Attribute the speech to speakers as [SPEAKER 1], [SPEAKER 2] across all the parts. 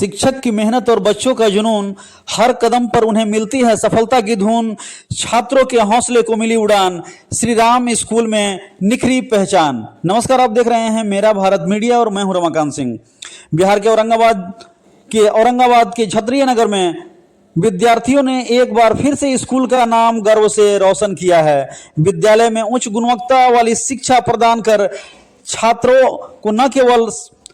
[SPEAKER 1] शिक्षक की मेहनत और बच्चों का जुनून, हर कदम पर उन्हें मिलती है सफलता की धून। छात्रों के हौसले को मिली उड़ान, श्री राम स्कूल में निखरी पहचान। नमस्कार, आप देख रहे हैं मेरा भारत मीडिया और मैं हूं रमाकांत सिंह। बिहार के औरंगाबाद के क्षत्रिय नगर में विद्यार्थियों ने एक बार फिर से स्कूल का नाम गर्व से रोशन किया है। विद्यालय में उच्च गुणवत्ता वाली शिक्षा प्रदान कर छात्रों को न केवल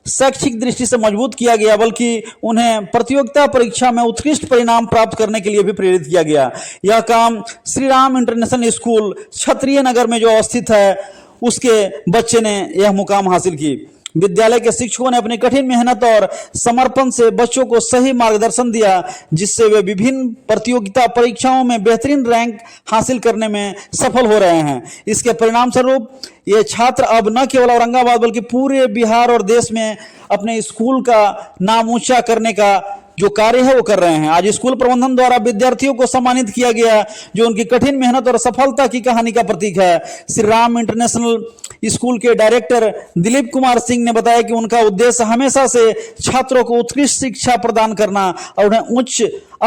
[SPEAKER 1] शैक्षिक दृष्टि से मजबूत किया गया, बल्कि उन्हें प्रतियोगिता परीक्षा में उत्कृष्ट परिणाम प्राप्त करने के लिए भी प्रेरित किया गया। यह काम श्री राम इंटरनेशनल स्कूल क्षत्रिय नगर में जो अवस्थित है, उसके बच्चे ने यह मुकाम हासिल की। विद्यालय के शिक्षकों ने अपनी कठिन मेहनत और समर्पण से बच्चों को सही मार्गदर्शन दिया, जिससे वे विभिन्न प्रतियोगिता परीक्षाओं में बेहतरीन रैंक हासिल करने में सफल हो रहे हैं। इसके परिणाम स्वरूप ये छात्र अब न केवल औरंगाबाद बल्कि पूरे बिहार और देश में अपने स्कूल का नाम ऊंचा करने का जो कार्य है वो कर रहे हैं। आज स्कूल प्रबंधन द्वारा विद्यार्थियों को सम्मानित किया गया, जो उनकी कठिन मेहनत और सफलता की कहानी का प्रतीक है। श्री राम इंटरनेशनल स्कूल के डायरेक्टर दिलीप कुमार सिंह ने बताया कि उनका उद्देश्य हमेशा से छात्रों को उत्कृष्ट शिक्षा प्रदान करना और उन्हें उच्च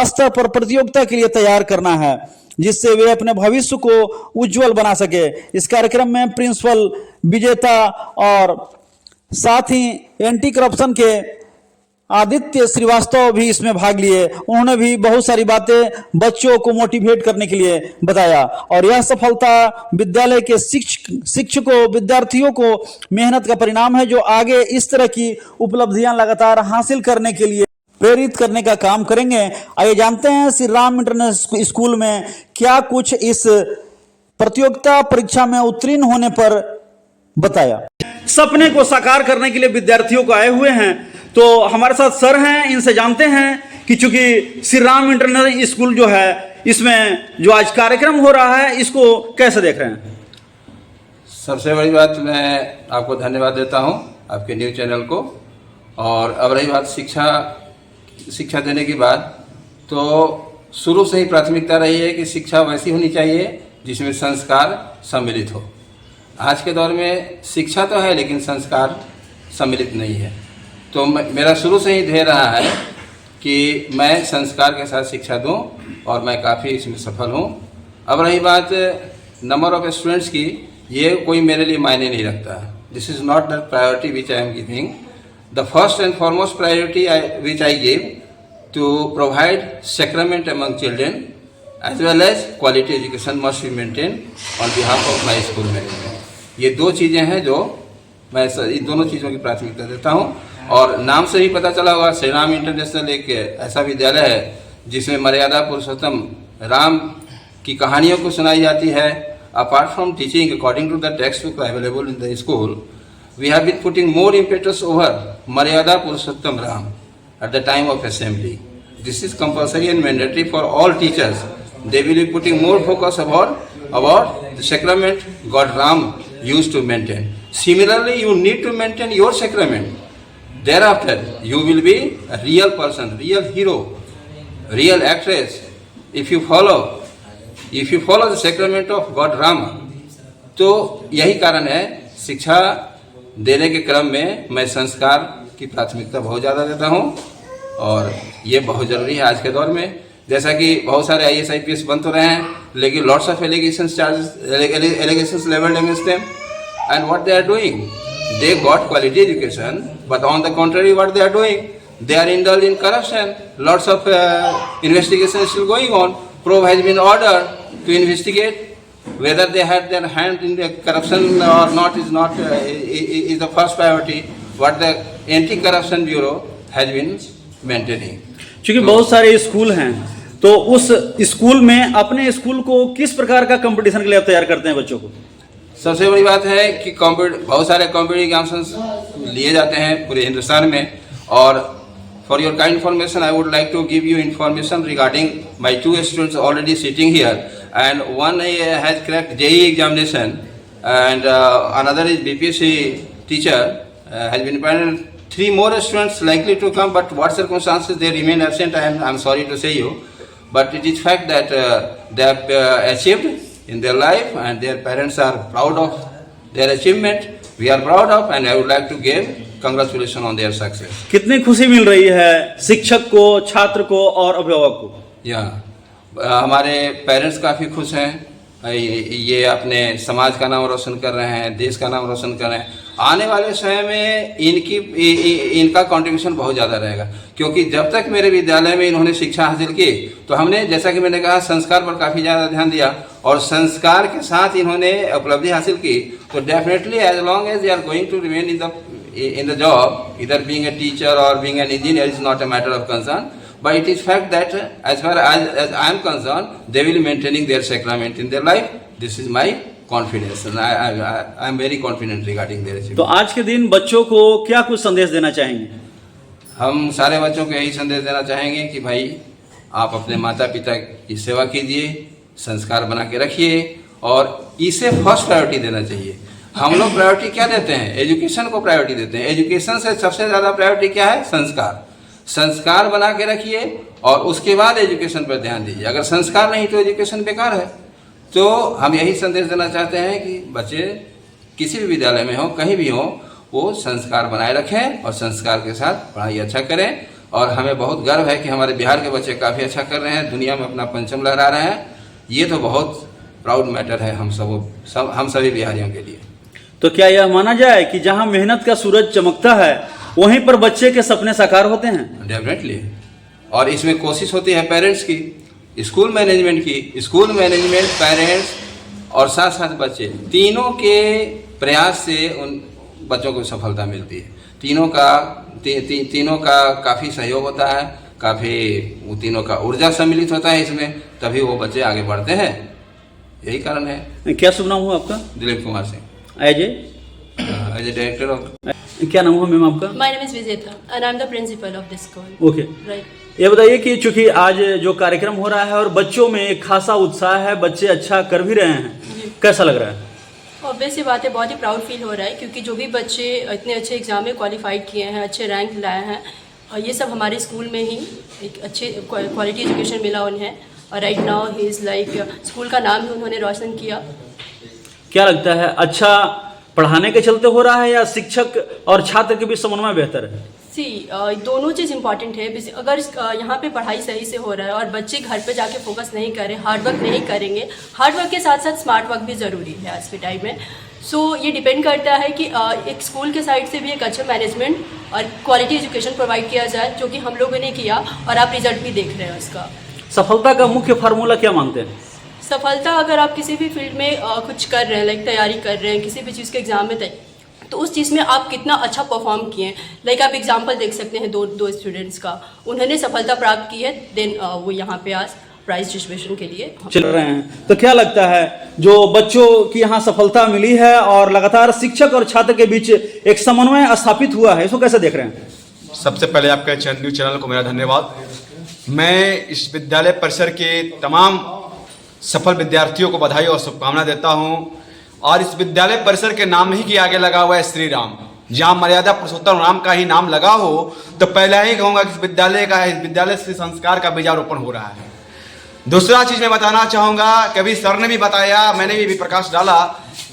[SPEAKER 1] स्तर पर प्रतियोगिता के लिए तैयार करना है, जिससे वे अपने भविष्य को उज्जवल बना सके। इस कार्यक्रम में प्रिंसिपल विजेता और साथ ही एंटी करप्शन के आदित्य श्रीवास्तव भी इसमें भाग लिए। उन्होंने भी बहुत सारी बातें बच्चों को मोटिवेट करने के लिए बताया और यह सफलता विद्यालय के शिक्षकों विद्यार्थियों को मेहनत का परिणाम है, जो आगे इस तरह की उपलब्धियां लगातार हासिल करने के लिए प्रेरित करने का काम करेंगे। आइए जानते हैं श्री राम इंटरनेशनल स्कूल में क्या कुछ इस प्रतियोगिता परीक्षा में उत्तीर्ण होने पर बताया। सपने को साकार करने के लिए विद्यार्थियों को आए हुए हैं, तो हमारे साथ सर हैं, इनसे जानते हैं कि चूंकि श्री राम इंटरनेशनल स्कूल जो है, इसमें जो आज कार्यक्रम हो रहा है, इसको कैसे देख रहे हैं।
[SPEAKER 2] सबसे बड़ी बात, मैं आपको धन्यवाद देता हूं, आपके न्यूज़ चैनल को। और अब रही बात शिक्षा देने की बात, तो शुरू से ही प्राथमिकता रही है कि शिक्षा वैसी होनी चाहिए जिसमें संस्कार सम्मिलित हो। आज के दौर में शिक्षा तो है लेकिन संस्कार सम्मिलित नहीं है, तो मेरा शुरू से ही ध्येय रहा है कि मैं संस्कार के साथ शिक्षा दूं और मैं काफ़ी इसमें सफल हूं। अब रही बात नंबर ऑफ स्टूडेंट्स की, ये कोई मेरे लिए मायने नहीं रखता। This is not the priority which I am giving. The first and foremost priority which I give to provide sacrament among children as well as quality education must be maintain on behalf of my school management. ये दो चीज़ें हैं जो मैं इन दोनों चीज़ों की प्राथमिकता देता हूँ। और नाम से ही पता चला होगा, श्री राम इंटरनेशनल एक ऐसा विद्यालय है जिसमें मर्यादा पुरुषोत्तम राम की कहानियों को सुनाई जाती है। Apart from teaching according to the text book available in the school, we have been putting more impetus over Maryada Purushottam Ram at the time of assembly. This is compulsory and mandatory for all teachers. They will be putting more focus about the sacrament God Ram used to maintain. Similarly, you need to maintain your sacrament. Thereafter, you will be a real person, real hero, real actress. If you follow the sacrament of God Ram, तो यही कारण है शिक्षा देने के क्रम में मैं संस्कार की प्राथमिकता बहुत ज़्यादा देता हूँ, और ये बहुत ज़रूरी है आज के दौर में। जैसा कि बहुत सारे IAS IPS बन तो रहे हैं, लेकिन lots of allegations levelled against them, and what they are doing, they got quality education, but on the contrary what they are doing, they are indulge in corruption. Lots of investigation still going on. Probe has been ordered to investigate whether they had their hand in the corruption or not is the first priority. What the Anti-Corruption Bureau has been maintaining.
[SPEAKER 1] क्योंकि बहुत सारे school हैं, तो उस school में अपने school को किस प्रकार का कंपटीशन के लिए आप तैयार करते हैं बच्चों को।
[SPEAKER 2] सबसे बड़ी बात है कि बहुत सारे कॉम्पिटिटिव एग्जाम्स लिए जाते हैं पूरे हिंदुस्तान में। और for your kind information, I would like to give you information regarding my 2 students already sitting here, and one has cracked JEE examination and another is BPSC teacher has been appointed. 3 more students likely to come, but what circumstances they remain absent, I am sorry to say you, but it is fact that they have achieved in their life and their parents are proud of their achievement. We are proud of, and I would like to give congratulation on their success.
[SPEAKER 1] कितनी खुशी मिल रही है शिक्षक को, छात्र को और अभिभावक को?
[SPEAKER 2] या हमारे पेरेंट्स काफ़ी खुश हैं, ये अपने समाज का नाम रोशन कर रहे हैं, देश का नाम रोशन कर रहे हैं। आने वाले समय में इनका कंट्रीब्यूशन बहुत ज़्यादा रहेगा, क्योंकि जब तक मेरे विद्यालय में इन्होंने शिक्षा हासिल की तो हमने, जैसा कि मैंने कहा, संस्कार पर काफ़ी ज़्यादा ध्यान दिया और संस्कार के साथ इन्होंने उपलब्धि हासिल की। तो definitely as long as they are going to remain in the job, either being a teacher or being an engineer is not a matter of concern, but it is fact that as far as I am concerned, they will be maintaining their sacrament in their life. This is my confidence, and I am very confident regarding their achievement.
[SPEAKER 1] तो आज के दिन बच्चों को क्या कुछ संदेश देना चाहेंगे?
[SPEAKER 2] हम सारे बच्चों को यही संदेश देना चाहेंगे कि भाई आप अपने माता पिता की सेवा कीजिए, संस्कार बना के रखिए और इसे फर्स्ट प्रायोरिटी देना चाहिए। हम लोग प्रायोरिटी क्या देते हैं? एजुकेशन को प्रायोरिटी देते हैं। एजुकेशन से सबसे ज़्यादा प्रायोरिटी क्या है? संस्कार। संस्कार बना के रखिए और उसके बाद एजुकेशन पर ध्यान दीजिए। अगर संस्कार नहीं तो एजुकेशन बेकार है। तो हम यही संदेश देना चाहते हैं कि बच्चे किसी भी विद्यालय में हो, कहीं भी हो, वो संस्कार बनाए रखें और संस्कार के साथ पढ़ाई अच्छा करें। और हमें बहुत गर्व है कि हमारे बिहार के बच्चे काफ़ी अच्छा कर रहे हैं, दुनिया में अपना परचम लहरा रहे हैं। ये तो बहुत प्राउड मैटर है हम सभी बिहारियों के लिए।
[SPEAKER 1] तो क्या यह माना जाए कि जहां मेहनत का सूरज चमकता है वहीं पर बच्चे के सपने साकार होते हैं?
[SPEAKER 2] डेफिनेटली। और इसमें कोशिश होती है पेरेंट्स की, स्कूल मैनेजमेंट की। स्कूल मैनेजमेंट, पेरेंट्स और साथ साथ बच्चे, तीनों के प्रयास से उन बच्चों को सफलता मिलती है। तीनों का काफ़ी सहयोग होता है, तीनों का ऊर्जा सम्मिलित होता है इसमें, तभी वो बच्चे आगे बढ़ते हैं। यही कारण है।
[SPEAKER 1] क्या शुभ नाम हुआ आपका?
[SPEAKER 2] Dilip Kumar Singh,
[SPEAKER 1] as a
[SPEAKER 2] director of.
[SPEAKER 1] क्या नाम हुआ मैम आपका?
[SPEAKER 3] My name is Vijeta and I'm the principal of this school.
[SPEAKER 1] Okay.
[SPEAKER 3] Right.
[SPEAKER 1] ये बताइए कि चूंकि आज जो कार्यक्रम हो रहा है और बच्चों में एक खासा उत्साह है, बच्चे अच्छा कर भी रहे हैं, कैसा लग रहा है?
[SPEAKER 3] ऑब्वियस सी बात है, बहुत ही प्राउड फील हो रहा है, क्योंकि जो भी बच्चे इतने अच्छे एग्जाम में क्वालिफाइड किए हैं, अच्छे रैंक लाए हैं, और ये सब हमारे स्कूल में ही एक अच्छे क्वालिटी एजुकेशन मिला उन्हें। और right now he is like, school का नाम भी उन्होंने रोशन किया।
[SPEAKER 1] क्या लगता है, अच्छा पढ़ाने के चलते हो रहा है या शिक्षक और छात्र के बीच समन्वय बेहतर है?
[SPEAKER 3] दोनों चीज़ इंपॉर्टेंट है। अगर यहाँ पे पढ़ाई सही से हो रहा है और बच्चे घर पे जाके फोकस नहीं करें, हार्ड वर्क नहीं करेंगे, हार्ड वर्क के साथ साथ स्मार्ट वर्क भी ज़रूरी है आज के टाइम में। ये डिपेंड करता है कि एक स्कूल के साइड से भी एक अच्छा मैनेजमेंट और क्वालिटी एजुकेशन प्रोवाइड किया जाए, जो कि हम लोगों ने किया और आप रिजल्ट भी देख रहे हैं उसका।
[SPEAKER 1] सफलता का मुख्य फार्मूला क्या मानते हैं?
[SPEAKER 3] सफलता, अगर आप किसी भी फील्ड में कुछ कर रहे हैं, लाइक तैयारी कर रहे हैं किसी भी चीज़ के एग्जाम में, तो उस चीज़ में आप कितना अच्छा परफॉर्म किए हैं। लाइक आप एग्जांपल देख सकते हैं दो स्टूडेंट्स का, उन्होंने सफलता प्राप्त की है, देन वो यहाँ पे आज प्राइज डिस्ट्रीब्यूशन के लिए
[SPEAKER 1] चल रहे हैं। तो क्या लगता है, जो बच्चों की यहाँ सफलता मिली है और लगातार शिक्षक और छात्र के बीच एक समन्वय स्थापित हुआ है, इसको कैसे देख रहे हैं?
[SPEAKER 4] सबसे पहले आपके न्यूज़ चैनल को मेरा धन्यवाद। मैं इस विद्यालय परिसर के तमाम सफल विद्यार्थियों को बधाई और शुभकामना देता हूं। और इस विद्यालय परिसर के नाम ही के आगे लगा हुआ है श्री राम। जहाँ मर्यादा पुरुषोत्तम राम का ही नाम लगा हो तो पहले ही कहूँगा कि इस विद्यालय से संस्कार का बीजारोपण हो रहा है। दूसरा चीज़ मैं बताना चाहूँगा, कभी सर ने भी बताया, मैंने भी प्रकाश डाला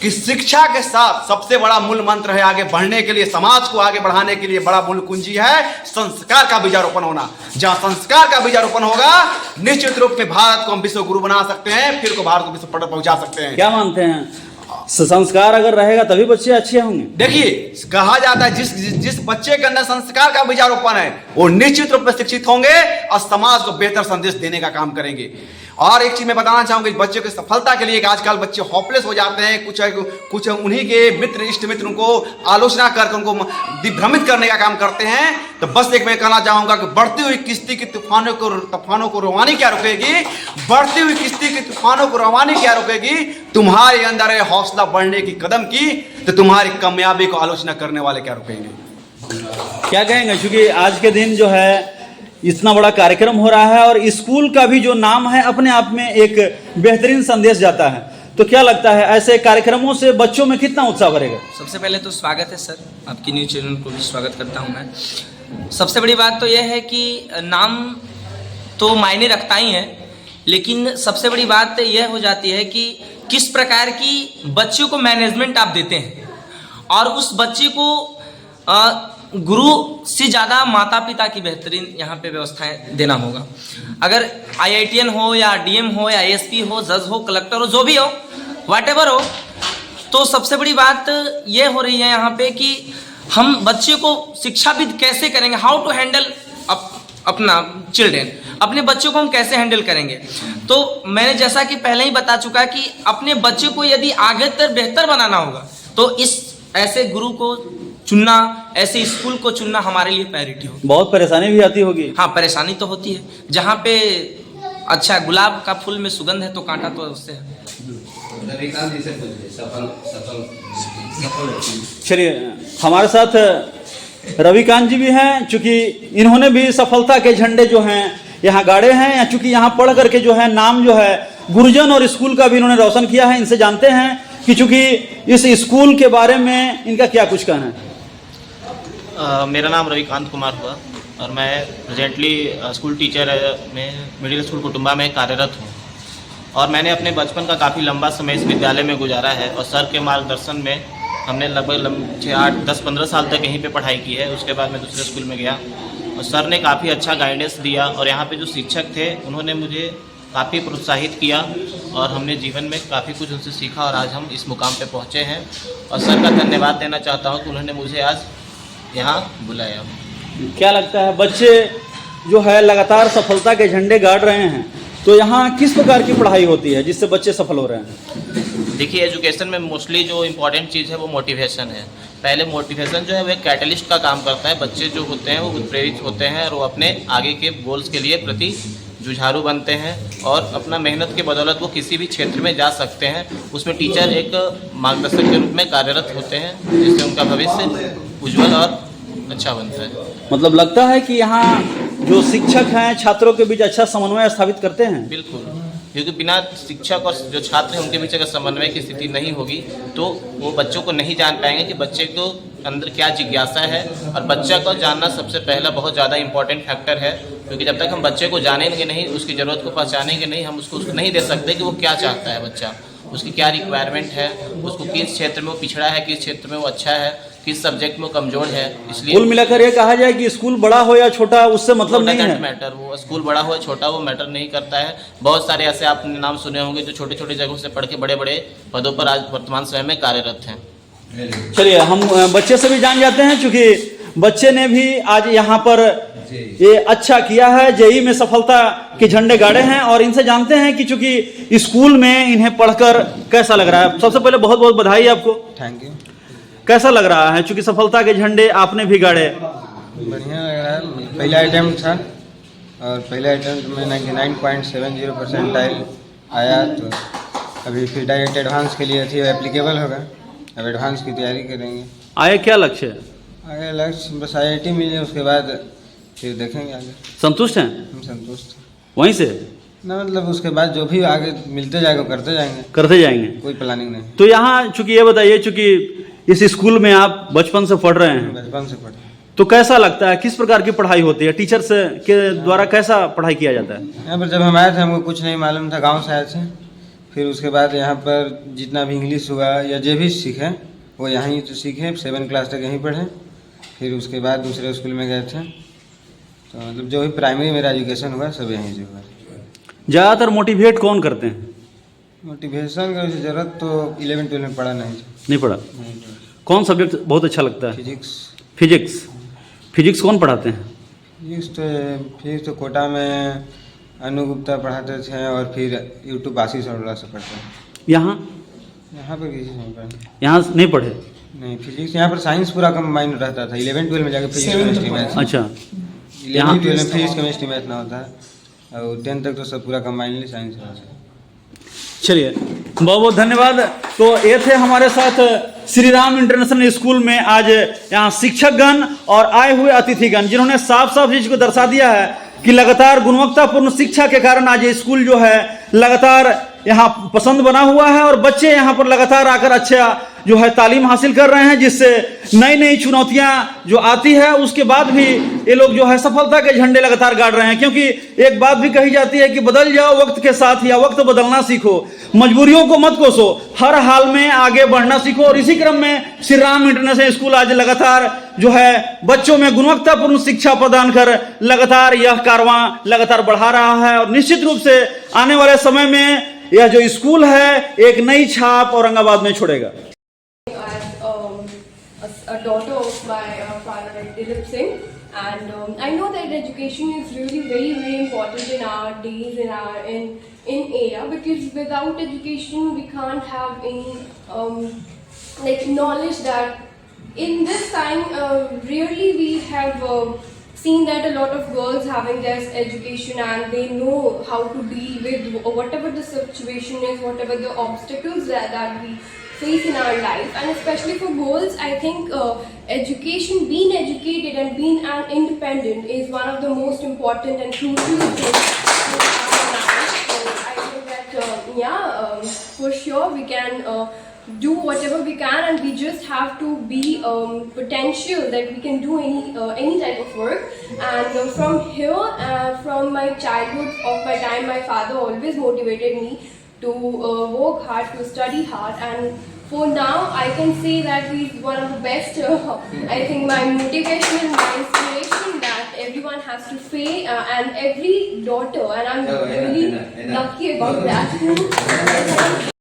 [SPEAKER 4] कि शिक्षा के साथ सबसे बड़ा मूल मंत्र है आगे बढ़ने के लिए, समाज को आगे बढ़ाने के लिए बड़ा मूल कुंजी है संस्कार का बीजारोपण होना। जहाँ संस्कार का बीजारोपण होगा, निश्चित रूप में भारत को हम विश्व गुरु बना सकते हैं, फिर को भारत को विश्व पटल पहुंचा सकते हैं।
[SPEAKER 1] क्या मानते हैं, संस्कार अगर रहेगा तभी बच्चे अच्छे होंगे?
[SPEAKER 4] देखिए, कहा जाता है जिस बच्चे के अंदर संस्कार का बीजारोपण है वो निश्चित रूप में शिक्षित होंगे और समाज को बेहतर संदेश देने का काम करेंगे। और एक चीज मैं बताना चाहूंगा, बच्चों की सफलता के लिए आजकल बच्चे होपलेस हो जाते हैं, कुछ उन्हीं के मित्र इष्ट मित्र उनको आलोचना करके उनको दिग्भ्रमित करने का काम करते हैं। तो बस एक मैं कहना चाहूंगा कि बढ़ती हुई किश्ती की तूफानों को रवानी क्या रोकेगी? बढ़ती हुई किश्ती की तूफानों को रवानी क्या रोकेगी? तुम्हारे अंदर है हौसला बढ़ने की कदम की, तो तुम्हारी कामयाबी को आलोचना करने वाले क्या रोकेंगे?
[SPEAKER 1] क्या कहेंगे, क्योंकि आज के दिन जो है इतना बड़ा कार्यक्रम हो रहा है और स्कूल का भी जो नाम है अपने आप में एक बेहतरीन संदेश जाता है, तो क्या लगता है ऐसे कार्यक्रमों से बच्चों में कितना उत्साह बढ़ेगा?
[SPEAKER 5] सबसे पहले तो स्वागत है सर, आपकी न्यूज़ चैनल को भी स्वागत करता हूं मैं। सबसे बड़ी बात तो यह है कि नाम तो मायने रखता ही है, लेकिन सबसे बड़ी बात यह हो जाती है कि किस प्रकार की बच्चों को मैनेजमेंट आप देते हैं और उस बच्चे को गुरु से ज़्यादा माता पिता की बेहतरीन यहाँ पे व्यवस्थाएं देना होगा। अगर IITN हो या DM हो या ASP हो, जज हो, कलेक्टर हो, जो भी हो, व्हाटएवर हो, तो सबसे बड़ी बात ये हो रही है यहाँ पे कि हम बच्चे को शिक्षाविद कैसे करेंगे, हाउ टू हैंडल अपना चिल्ड्रेन, अपने बच्चों को हम कैसे हैंडल करेंगे। तो मैंने जैसा कि पहले ही बता चुका कि अपने बच्चे को यदि आगे तक बेहतर बनाना होगा तो इस ऐसे गुरु को चुनना, ऐसे स्कूल को चुनना हमारे लिए प्रायोरिटी होगी।
[SPEAKER 1] बहुत परेशानी भी आती होगी।
[SPEAKER 5] हाँ, परेशानी तो होती है। जहाँ पे अच्छा गुलाब का फूल में सुगंध है तो कांटा तो उससे है।
[SPEAKER 2] रविकांत जी से पूछिए, सफल
[SPEAKER 1] चलिए, हमारे साथ रविकांत जी भी हैं, चूंकि इन्होंने भी सफलता के झंडे जो हैं यहाँ गाड़े हैं, या चूंकि यहाँ पढ़ करके जो है नाम जो है गुरुजन और स्कूल का भी इन्होंने रोशन किया है। इनसे जानते हैं कि चूंकि इस स्कूल के बारे में इनका क्या कुछ कहना है।
[SPEAKER 6] मेरा नाम रविकांत कुमार हुआ और मैं प्रेजेंटली स्कूल टीचर में मिडिल स्कूल कुटुंबा में कार्यरत हूँ। और मैंने अपने बचपन का काफ़ी लंबा समय इस विद्यालय में गुजारा है और सर के मार्गदर्शन में हमने लगभग 6, 8, 10, 15 साल तक यहीं पे पढ़ाई की है। उसके बाद मैं दूसरे स्कूल में गया और सर ने काफ़ी अच्छा गाइडेंस दिया और यहाँ पे जो शिक्षक थे उन्होंने मुझे काफ़ी प्रोत्साहित किया और हमने जीवन में काफ़ी कुछ उनसे सीखा और आज हम इस मुकाम पे पहुँचे हैं। और सर का धन्यवाद देना चाहता हूँ कि उन्होंने मुझे आज यहाँ बुलाया।
[SPEAKER 1] क्या लगता है, बच्चे जो है लगातार सफलता के झंडे गाड़ रहे हैं, तो यहाँ किस प्रकार की पढ़ाई होती है जिससे बच्चे सफल हो रहे हैं?
[SPEAKER 6] देखिए, एजुकेशन में मोस्टली जो इम्पोर्टेंट चीज़ है वो मोटिवेशन है। पहले मोटिवेशन जो है वो एक कैटलिस्ट का काम करता है। बच्चे जो होते हैं वो उत्प्रेरित होते हैं और वो अपने आगे के गोल्स के लिए प्रति जुझारू बनते हैं और अपना मेहनत के बदौलत वो किसी भी क्षेत्र में जा सकते हैं। उसमें टीचर एक मार्गदर्शक के रूप में कार्यरत होते हैं जिससे उनका भविष्य उज्जवल और अच्छा बनता है।
[SPEAKER 1] मतलब लगता है कि यहाँ जो शिक्षक हैं छात्रों के बीच अच्छा समन्वय स्थापित करते हैं।
[SPEAKER 6] बिल्कुल, क्योंकि बिना शिक्षक और जो छात्र हैं उनके बीच अगर समन्वय की स्थिति नहीं होगी तो वो बच्चों को नहीं जान पाएंगे कि बच्चे को अंदर क्या जिज्ञासा है। और बच्चा को जानना सबसे पहला बहुत ज़्यादा इंपॉर्टेंट फैक्टर है, क्योंकि जब तक हम बच्चे को जानेंगे नहीं, उसकी ज़रूरत को पहचानेंगे नहीं, हम उसको नहीं दे सकते कि वो क्या चाहता है बच्चा, उसकी क्या रिक्वायरमेंट है, उसको किस क्षेत्र में वो पिछड़ा है, किस क्षेत्र में वो अच्छा है, किस सब्जेक्ट में वो कमजोर है। इसलिए
[SPEAKER 1] कुल मिलाकर ये कहा जाए कि स्कूल बड़ा हो या छोटा उससे मतलब नहीं है।
[SPEAKER 6] मैटर, वो स्कूल बड़ा हो या छोटा वो मैटर नहीं करता है। बहुत सारे ऐसे आपने नाम सुने होंगे जो छोटे छोटे जगहों से पढ़ के बड़े बड़े पदों पर आज वर्तमान समय में कार्यरत हैं।
[SPEAKER 1] चलिए, हम बच्चे से भी जान जाते हैं, चूंकि बच्चे ने भी आज यहाँ पर ये अच्छा किया है, जेई में सफलता के झंडे गाड़े हैं। और इनसे जानते हैं कि चूंकि स्कूल में इन्हें पढ़कर कैसा लग रहा है। सबसे पहले बहुत बहुत बधाई आपको।
[SPEAKER 7] Thank you.
[SPEAKER 1] कैसा लग रहा है, चूंकि सफलता के झंडे आपने भी गाड़े?
[SPEAKER 7] बढ़िया लग रहा है। पहला अटेम्प्ट था और पहले अटेम्प्ट में 99.70 परसेंटाइल आया, तो अभी फिर डायरेक्ट एडवांस के लिए थी एप्लीकेबल होगा। अब एडवांस की तैयारी करेंगे।
[SPEAKER 1] आगे क्या लक्ष्य है?
[SPEAKER 7] आगे लक्ष्य बस IIT मिल जाए, उसके बाद फिर देखेंगे आगे।
[SPEAKER 1] संतुष्ट हैं?
[SPEAKER 7] हम संतुष्ट हैं।
[SPEAKER 1] वहीं से
[SPEAKER 7] ना, मतलब उसके बाद जो भी आगे मिलते जाएगा करते जाएंगे, कोई प्लानिंग नहीं।
[SPEAKER 1] तो यहाँ चूंकि ये बताइए, चूंकि इस स्कूल में आप बचपन से पढ़ रहे हैं,
[SPEAKER 7] बचपन से पढ़े,
[SPEAKER 1] तो कैसा लगता है, किस प्रकार की पढ़ाई होती है? टीचर्स के द्वारा कैसा पढ़ाई किया जाता है?
[SPEAKER 7] यहाँ पर जब हम आए थे हमको कुछ नहीं मालूम था, गांव से आए थे। फिर उसके बाद यहाँ पर जितना भी इंग्लिश हुआ या जो भी सीखे वो यहीं तो सीखे। 7 क्लास तक यहीं पढ़े। फिर उसके बाद दूसरे स्कूल में गए थे, तो मतलब जो भी प्राइमरी मेरा एजुकेशन हुआ सब यहीं से हुआ।
[SPEAKER 1] ज़्यादातर मोटिवेट कौन करते हैं?
[SPEAKER 7] मोटिवेशन की वैसे ज़रूरत तो 11-12 में पढ़ा
[SPEAKER 1] नहीं पढ़ा। कौन सब्जेक्ट बहुत अच्छा लगता है?
[SPEAKER 7] फिजिक्स।
[SPEAKER 1] फिजिक्स कौन पढ़ाते हैं?
[SPEAKER 7] फिजिक्स तो कोटा में अनु गुप्ता पढ़ाते थे और फिर यूट्यूब आशीष अरोड़ा से पढ़ते हैं।
[SPEAKER 1] यहाँ
[SPEAKER 7] पर किसी से नहीं पढ़े।
[SPEAKER 1] यहाँ नहीं पढ़े?
[SPEAKER 7] नहीं, फिजिक्स यहाँ पर साइंस पूरा कंबाइन रहता था। 11-12 में जाके फिजिक्स केमिस्ट्री मैथ।
[SPEAKER 1] अच्छा,
[SPEAKER 7] 11-12 में फिजिक्स केमिस्ट्री मैथ ना होता है और 10 तक तो सब पूरा कंबाइनली साइंस होता है।
[SPEAKER 1] चलिए, बहुत बहुत धन्यवाद। तो ये थे हमारे साथ श्री राम इंटरनेशनल स्कूल में आज यहाँ शिक्षकगण और आए हुए अतिथिगण, जिन्होंने साफ साफ चीज को दर्शा दिया है कि लगातार गुणवत्तापूर्ण शिक्षा के कारण आज ये स्कूल जो है लगातार यहाँ पसंद बना हुआ है और बच्चे यहाँ पर लगातार आकर अच्छा जो है तालीम हासिल कर रहे हैं, जिससे नई नई चुनौतियां जो आती है उसके बाद भी ये लोग जो है सफलता के झंडे लगातार गाड़ रहे हैं। क्योंकि एक बात भी कही जाती है कि बदल जाओ वक्त के साथ या वक्त बदलना सीखो, मजबूरियों को मत कोसो, हर हाल में आगे बढ़ना सीखो। और इसी क्रम में श्री राम इंटरनेशनल स्कूल आज लगातार जो है बच्चों में गुणवत्तापूर्ण शिक्षा प्रदान कर लगातार यह कारवां लगातार बढ़ा रहा है और निश्चित रूप से आने वाले समय में यह जो स्कूल है एक नई छाप औरंगाबाद में छोड़ेगा।
[SPEAKER 3] A daughter of my father, Dilip Singh, and I know that education is really very, very important in our days, in area, because without education we can't have any like knowledge that in this time really we have seen that a lot of girls having their education and they know how to deal with whatever the situation is, whatever the obstacles that we face in our life, and especially for girls, I think education, being educated and being an independent is one of the most important and crucial things in our life. So I think that for sure we can do whatever we can, and we just have to be potential that we can do any type of work. And from here, from my childhood, of my time, my father always motivated me to work hard, to study hard, and for now I can say that he's one of the best, I think my motivation and my inspiration that everyone has to face, and every daughter, and I'm really lucky about that.